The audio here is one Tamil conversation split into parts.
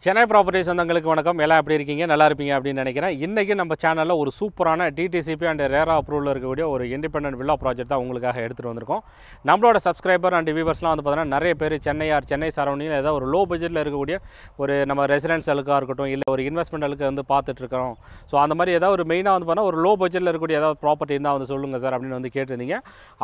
சென்னை ப்ராப்பர்ட்டிஸ் சொந்தங்களுக்கு வணக்கம். எல்லாம் எப்படி இருக்கீங்க? நல்லா இருப்பீங்க அப்படின்னு நினைக்கிறேன். இன்றைக்கி நம்ம சேனலில் ஒரு சூப்பரான டிடிசிபி அண்ட் ரேரா அப்ரூவல் இருக்கக்கூடிய ஒரு இண்டிபெண்டன்ட் வில்லா ப்ராஜெக்ட் தான் உங்களுக்காக எடுத்துகிட்டு வந்திருக்கோம். நம்மளோட சப்ஸ்கிரைபர் அண்ட் வியூவர்ஸ்லாம் வந்து பார்த்தீங்கன்னா நிறைய பேர் சென்னை சரௌண்டிங்கில் ஏதாவது ஒரு லோ பட்ஜெட்டில் இருக்கக்கூடிய ஒரு நம்ம ரெசிடென்ஷியலுக்காக இருக்கட்டும், இல்லை ஒரு இன்வெஸ்ட்மெண்ட்டுக்கு வந்து பார்த்துட்ருக்கோம். ஸோ அந்த மாதிரி ஏதாவது ஒரு மெயினாக வந்து பார்த்தீங்கன்னா ஒரு லோ பட்ஜெட்டில் இருக்கக்கூடிய ஏதாவது ப்ராப்பர்ட்டி இருந்தால் வந்து சொல்லுங்கள் சார் அப்படின்னு வந்து கேட்டிருந்தீங்க.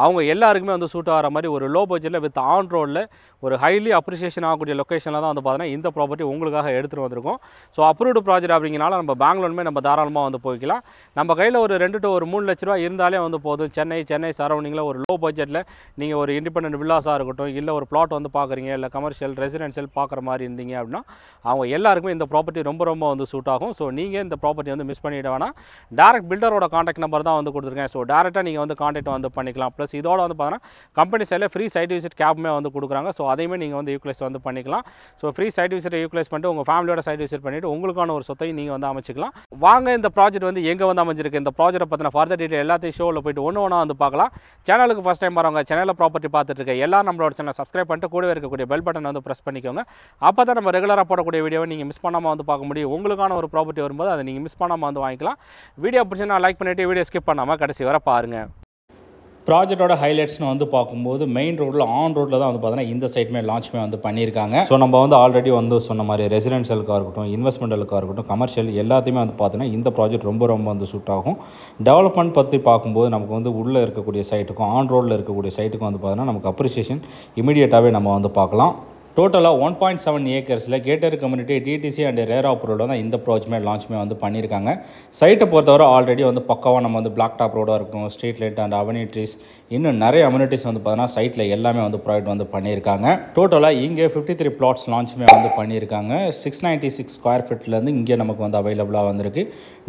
அவங்க எல்லாருக்குமே வந்து சூட் ஆகிற மாதிரி ஒரு லோ பட்ஜெட்டில் வித் ஆன் ரோடில் ஒரு ஹைலி அப்ரிசியேஷன் ஆகக்கூடிய லொக்கேஷனில் தான் வந்து பார்த்தீங்கன்னா இந்த ப்ராப்பர்ட்டி உங்களுக்காக எடுத்துகிட்டு வந்திருக்கோம். ஸோ அப்ரூவ்டு ப்ராஜெக்ட் அப்படிங்கிறனால நம்ம பெங்களூருமே நம்ம தாராளமாக வந்து போய்க்கலாம். நம்ம கையில் ஒரு 2 to 3 லட்ச ரூபா இருந்தாலே வந்து போதும். சென்னை சரௌண்டிங்கில் ஒரு லோ பட்ஜெட்டில் நீங்கள் ஒரு இண்டிபெண்டன்ட் வில்லாஸாக இருக்கட்டும், இல்லை ஒரு பிளாட் வந்து பார்க்குறீங்க, இல்லை கமர்ஷியல் ரெசிடென்ஷியல் பார்க்குற மாதிரி இருந்தீங்க அப்படின்னா அவங்க எல்லாருக்குமே இந்த ப்ராப்பர்ட்டி ரொம்ப வந்து சூட் ஆகும். ஸோ நீங்கள் இந்த ப்ராப்பர்ட்டி வந்து மிஸ் பண்ணிவிட வேணாம். டேரக்ட் பில்டரோட காண்டாக்ட் நம்பர் தான் வந்து கொடுத்துருக்கேன். ஸோ டேரெக்டாக நீங்கள் வந்து காண்டாக்ட் வந்து பண்ணிக்கலாம். ப்ளஸ் இதோட வந்து பார்த்தீங்கன்னா கம்பெனி சைடில் ஃப்ரீ சைட் விசிட் கேப்புமே வந்து கொடுக்குறாங்க. ஸோ அதையுமே நீங்கள் வந்து யூட்டிலைஸ் வந்து பண்ணிக்கலாம். ஸோ ஃப்ரீ சைட் விசிட்டை யூட்டிலைஸ் பண்ணிட்டு உங்கள் ஃபேமிலியோட சைட் விசிட் பண்ணிவிட்டு உங்களுக்கான ஒரு சொத்தை நீங்கள் வந்து அமைச்சிக்கலாம். வாங்க இந்த ப்ராஜெக்ட் வந்து எங்கே வந்து அமைஞ்சிருக்கு, இந்த ப்ராஜெக்ட்டை பற்றின ஃபர்தர் டீட்டெயில் எல்லாத்தையும் ஷோவில் போய்ட்டு ஒன்று வந்து பார்க்கலாம். சேனலுக்கு ஃபஸ்ட் டைம் வரவங்க சேனலில் ப்ராப்பர்ட்டி பார்த்துட்டு இருக்க எல்லாம் நம்மளோட சேனல் சப்ஸ்கிரைப் பண்ணிட்டு கூடவே இருக்கக்கூடிய பெல் பட்டன் வந்து ப்ரெஸ் பண்ணிக்கோங்க. அப்போ தான் நம்ம ரெகுலராக போடக்கூடிய வீடியோவை நீங்கள் மிஸ் பண்ணாமல் வந்து பார்க்க முடியும். உங்களுக்கான ஒரு ப்ராப்பர்ட்டி வரும்போது அதை நீங்கள் மிஸ் பண்ணாமல் வந்து வாங்கிக்கலாம். வீடியோ பிடிச்சினா லைக் பண்ணிவிட்டு வீடியோ ஸ்கிப் பண்ணாமல் கடைசி வரை பாருங்கள். ப்ராஜெக்டோட ஹைலைட்ஸ்னு வந்து பார்க்கும்போது மெயின் ரோட்டில் ஆன் ரோட்டில் தான் வந்து பார்த்தீங்கன்னா இந்த சைட்டுமே லான்ச்மே வந்து பண்ணியிருக்காங்க. ஸோ நம்ம வந்து ஆல்ரெடி வந்து சொன்ன மாதிரி ரெசிடென்ஷியலுக்காக இருக்கட்டும், இன்வெஸ்ட்மெண்ட்டுக்காக இருக்கட்டும், கமர்ஷியல் எல்லாத்தையுமே வந்து பார்த்தீங்கன்னா இந்த ப்ராஜெக்ட் ரொம்ப வந்து சூட் ஆகும். டெவலப்மெண்ட் பற்றி பார்க்கும்போது நமக்கு வந்து உள்ளே இருக்கக்கூடிய சைட்டுக்கும் ஆன் ரோட்டில் இருக்கக்கூடிய சைட்டுக்கும் வந்து பார்த்தீங்கன்னா நமக்கு அப்ரிசியேஷன் இமீடியட்டாகவே நம்ம வந்து பார்க்கலாம். டோட்டலாக 1.7 ஏக்கர்ஸில் gated community DTC and RERA approval தான் இந்த ப்ராஜெக்ட்மே லான்ச்மே வந்து பண்ணியிருக்காங்க. சைட்டை பொறுத்தவரை ஆல்ரெடி வந்து பக்காவாக நம்ம வந்து பிளாக் டாப் ரோடாக இருக்கட்டும், ஸ்ட்ரீட் லைட் அண்ட் அவென்யூ இன்னும் நிறைய அம்யூனிட்டிஸ் வந்து பார்த்தீங்கன்னா சைட்டில் எல்லாமே வந்து ப்ராஜெக்ட் வந்து பண்ணியிருக்காங்க. டோட்டலாக இங்கே 53 பிளாட்ஸ் லான்ச்மே வந்து பண்ணியிருக்காங்க. 696 ஸ்கொயர் ஃபீட்லேருந்து இங்கே நமக்கு வந்து அவைலபிளாக வந்திருக்கு.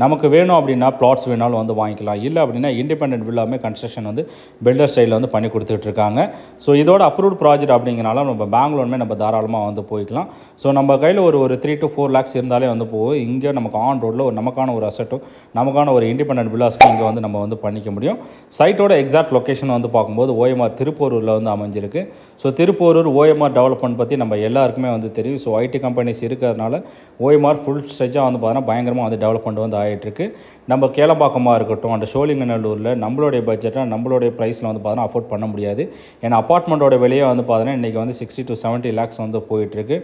நமக்கு வேணும் அப்படின்னா பிளாட்ஸ் வேணாலும் வந்து வாங்கிக்கலாம். இல்லை அப்படின்னா இண்டிபெண்டன்ட் வில்லாமே கன்ஸ்ட்ரக்ஷன் வந்து பில்டர் சைடில் வந்து பண்ணி கொடுத்துட்ருக்காங்க. ஸோ இதோட அப்ரூவ்ட் ப்ராஜெக்ட் அப்படிங்கிறனால நம்ம பெங்களூருமே நம்ம தாராளமாக வந்து போய்க்கலாம். ஸோ நம்ம கையில் ஒரு 3 to 4 lakhs இருந்தாலே வந்து போகும். இங்கே நமக்கு ஆன் ரோட்டில் ஒரு நமக்கான ஒரு அசெட்டும் நமக்கான ஒரு இண்டிபெண்டன்ட் வில்லாஸ்க்கும் இங்கே வந்து நம்ம வந்து பண்ணிக்க முடியும். சைட்டோட எக்ஸாக்ட் லொக்கேஷன் வந்து பார்க்கும்போது ஓஎம்ஆர் திருப்பூரில் வந்து அமைஞ்சிருக்கு. ஸோ திருப்பூரூர் ஓஎம்ஆர் டெவலப்மெண்ட் பற்றி நம்ம எல்லாருக்குமே வந்து தெரியும். ஸோ ஐடி கம்பெனிஸ் இருக்கிறதுனால ஓஎம்ஆர் ஃபுல் ஸ்ட்ரெச்சாக வந்து பார்த்தீங்கன்னா பயங்கரமாக வந்து டெவலப்மெண்ட் வந்து ஆகிட்டுருக்கு. நம்ம கேளம்பாக்கமாக இருக்கட்டும், அந்த சோழிங்கநல்லூரில் நம்மளுடைய பட்ஜெட்டில் நம்மளுடைய ப்ரைஸில் வந்து பார்த்தீங்கன்னா அஃபோர்ட் பண்ண முடியாது. ஏன்னா அப்பார்ட்மெண்ட்டோட விலையை வந்து பார்த்தீங்கன்னா இன்றைக்கி வந்து 60 to 70 lakhs வந்து போயிட்டுருக்கு.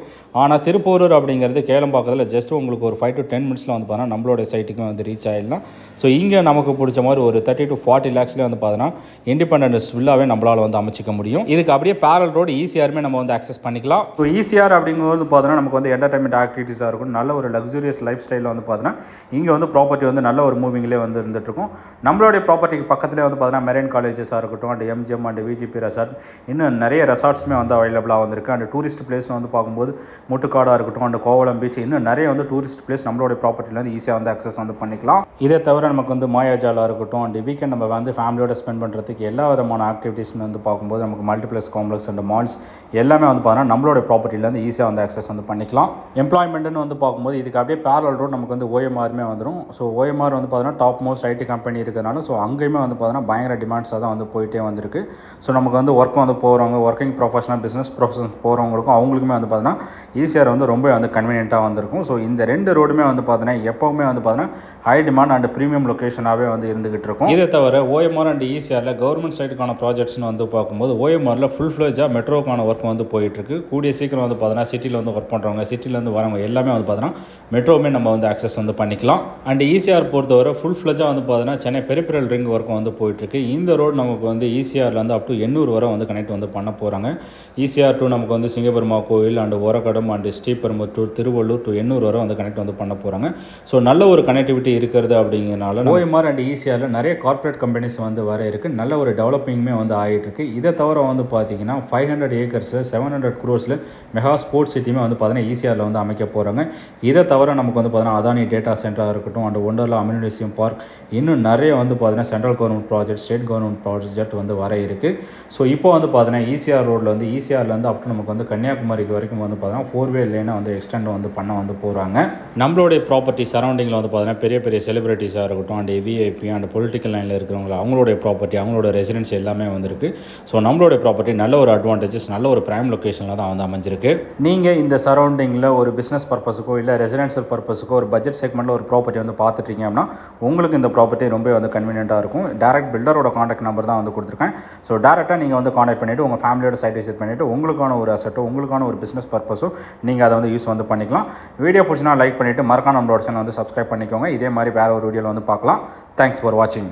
ஆனால் திருப்பூரூர் அப்படிங்கிறது கேளம்பாக்கத்தில் ஜஸ்ட் உங்களுக்கு ஒரு 5 to 10 மினிட்ஸில் வந்து பார்த்தீங்கன்னா நம்மளுடைய சைட்டுக்கு வந்து ரீச் ஆகிடலாம். ஸோ இங்கே நமக்கு பிடிச்ச மாதிரி ஒரு 30 to 40 lakhsலேயே வந்து பார்த்தீங்கன்னா இண்டிபெண்டன்ஸ் வில்லாவே நம்மளால் வந்து அமைச்சிக்க முடியும். இதுக்கு அப்படியே பேரல் ரோடு ஈசிஆருமே நம்ம வந்து ஆக்சஸ் பண்ணிக்கலாம். ஸோ ஈசிஆர் அப்படிங்கும்போது பார்த்தீங்கன்னா நமக்கு வந்து என்டர்டைன்மெண்ட் ஆக்டிவிட்டீஸாக இருக்கும், நல்ல ஒரு லக்ஸூரியஸ் லைஃப் ஸ்டைலில் வந்து பார்த்தீங்கன்னா இங்கே வந்து ப்ராப்பர்ட்டி வந்து நல்ல ஒரு மூவிங்லேயே வந்து இருந்துகிட்ருக்கும். நம்மளுடைய ப்ராப்பர்ட்டிக்கு பக்கத்துலேயே வந்து பார்த்தீங்கன்னா மெரைன் காலேஜஸாக இருக்கட்டும், and MGM and VGP resort இன்னும் நிறைய ரெசார்ட்ஸுமே வந்து அவைலபிளாக வந்திருக்கு. அண்ட் டூரிஸ்ட் பிளேஸ்னு வந்து பார்க்கும்போது முட்டுக்காடாக இருக்கட்டும், அண்ட் கோவளம் பீச் இன்னும் நிறைய வந்து டூரிஸ்ட் பிளேஸ் நம்மளுடைய ப்ராப்பர்ட்டியில் வந்து ஈஸியாக வந்து அக்சஸ் வந்து பண்ணிக்கலாம். இதே தவிர நமக்கு வந்து மாயாஜாலாக இருக்கட்டும், அண்ட் வீக்கெண்ட் நம்ம வந்து ஃபேமிலியோட ஸ்பெண்ட் பண்ணுறதுக்கு எல்லா விதமான ஆக்டிவிட்டீஸ்னு வந்து பார்க்கும்போது நமக்கு மல்டிப்ளெக்ஸ் காம்ப்ளெக்ஸ் அண்ட் மால்ஸ் எல்லாமே வந்து பார்த்தீங்கன்னா நம்மளுடைய ப்ராப்பர்ட்டியில் வந்து ஈஸியாக வந்து அக்சஸ் வந்து பண்ணிக்கலாம். எம்ப்ளாய்மெண்ட்னு வந்து பார்க்கும்போது இதுக்கு அப்படியே பேரல் ரோடு நமக்கு வந்து ஓஎம்ஆருமே வந்துடும். ஸோ ஓஎம்ஆர் வந்து பார்த்தீங்கன்னா டாப் மோஸ்ட் ஐடி கம்பெனி இருக்கிறதுனால ஸோ அங்கேயுமே வந்து பார்த்தீங்கன்னா பயங்கர டிமாண்ட்ஸாக தான் வந்து போயிட்டே வந்திருக்கு. ஸோ நமக்கு வந்து ஒர்க் வந்து போகிறவங்க, ஒர்க்கிங் ப்ரொஃபஷனல் பிஸ்னஸ் ப்ரொஃபஷனல் போகிறவங்களுக்கும் அவங்களுக்குமே வந்து பார்த்தீங்கன்னா ஈஸியாக வந்து ரொம்ப வந்து கன்வீனியண்ட்டாக வந்திருக்கும். ஸோ இந்த 2 ரோடுமே வந்து பார்த்தீங்கன்னா எப்போவுமே வந்து பார்த்தீங்கன்னா ஹை டிமாண்ட் அண்ட் ப்ரீமியம் லொக்கேஷனாகவே வந்து இருந்துகிட்டு இருக்கும். இதை தவிர ஓஎம்ஆர் அண்ட் ஈசிஆரில் கவர்மெண்ட் சைடுக்கான ப்ராஜெக்ட்ஸ்னு வந்து பார்க்கும்போது ஓஎம்ஆரில் ஃபுல் ஃப்ளெஜாக மெட்ரோக்கான ஒர்க் வந்து போயிட்டுருக்கு. கூடிய சீக்கிரம் வந்து பார்த்தீங்கன்னா சிட்டியில் வந்து ஒர்க் பண்ணுறவங்க, சிட்டிலேருந்து வரவங்க எல்லாமே வந்து பார்த்தீங்கன்னா மெட்ரோவுமே நம்ம வந்து ஆக்சஸ் வந்து பண்ணிக்கலாம். அண்ட் ஈசிஆர் பொறுத்தவரை ஃபுல் ஃப்ளெஜாக வந்து பார்த்தீங்கன்னா சென்னை பெரிஃபெரல் ரிங் ஒர்க் வந்து போயிட்டுருக்கு. இந்த ரோடு நமக்கு வந்து ஈசிஆர்லேருந்து அப் டு எண்ணூர் வரை வந்து கனெக்ட் வந்து பண்ண போகிறாங்க. ஈசிஆர் டு நமக்கு வந்து Singaperumal Koil and Oragadam and Sriperumbudur, Tiruvallur to Ennore வரை வந்து கனெக்ட் வந்து பண்ண போகிறாங்க. ஸோ நல்ல ஒரு கனெக்டிவிட்டி இருக்கிறது அப்படிங்கிறனால ஓஎம்ஆர் அண்ட் ஈசிஆரில் நிறைய கார்ப்பரேட் கம்பெனிஸ் வந்து வர இருக்குது. நல்ல ஒரு டெவலப்பிங்குமே வந்து ஆகிட்டுருக்கு. இதை தவிர வந்து பார்த்தீங்கன்னா 500 ஏக்கர்ஸில் 700 crores மெகா ஸ்போர்ட்ஸ் சிட்டியுமே வந்து பார்த்தீங்கன்னா ஈசிஆரில் வந்து அமைக்க போகிறாங்க. இதை தவிர நமக்கு வந்து பார்த்தீங்கன்னா அதானி டேட்டா சென்டராக இருக்கட்டும், அண்ட் ஒண்டர்லா அம்யூனிட்டியம் பார்க் இன்னும் நிறைய வந்து பார்த்தீங்கன்னா central government project, state government project வந்து வர இருக்குது. ஸோ இப்போ வந்து பார்த்தீங்கன்னா ஈசிஆர் ரோடில் வந்து ஈசிஆர்லேருந்து அப் டு நமக்கு வந்து கன்னியாகுமரிக்கு வரைக்கும் வந்து பார்த்தீங்கன்னா 4-way லேனை வந்து எக்ஸ்டெண்ட் வந்து பண்ண வந்து போகிறாங்க. நம்மளுடைய ப்ராப்பர்ட்டி சரௌண்டிங்கில் வந்து பார்த்தீங்கன்னா பெரிய பெரிய செலிபிரிட்டி செலிபிரிட்டிஸாக இருக்கட்டும் அண்ட் விஐபி அண்ட் பொலிட்டிக்கல் லைனில் இருக்கிறவங்க அவங்களுடைய ப்ராப்பர்ட்டி அவங்களோட ரெசிடென்ஸ் எல்லாமே வந்திருக்கு. ஸோ நம்மளுடைய ப்ராப்பர்ட்டி நல்ல ஒரு அட்வான்டேஜஸ் நல்ல ஒரு ப்ரைம் லொக்கேஷனில் தான் வந்து அமைஞ்சிருக்கு. நீங்கள் இந்த சரௌண்டிங்கில் ஒரு பிஸ்னஸ் பர்பஸுக்கோ இல்லை ரெசிடென்ஷியல் பர்பஸுக்கோ ஒரு பட்ஜெட் செக்மெண்ட்டில் ஒரு ப்ராப்பர்ட்டி வந்து பார்த்துட்டீங்க அப்படின்னா உங்களுக்கு இந்த ப்ராப்பர்ட்டி ரொம்ப வந்து கன்வீனியண்ட்டாக இருக்கும். டேரக்ட் பில்டரோட காண்டாக்ட் நம்பர் தான் வந்து கொடுத்துருக்கேன். ஸோ டேரெக்டாக நீங்கள் வந்து காண்டாக்ட் பண்ணிவிட்டு உங்கள் ஃபேமிலியோட சைட் விசிட் பண்ணிவிட்டு உங்களுக்கான ஒரு அசட்டோ உங்களுக்கான ஒரு பிஸ்னஸ் பர்பஸோ நீங்கள் அதை வந்து யூஸ் வந்து பண்ணிக்கலாம். வீடியோ பிடிச்சினா லைக் பண்ணிவிட்டு மறக்காம நம்மளோட சேனல் வந்து சப்ஸ்கிரைப் பண்ணிக்கோங்க. இதே மாதிரி வேறு ஒரு வீடியோவில் வந்து பார்க்கலாம். தேங்க்ஸ் ஃபார் வாட்சிங்.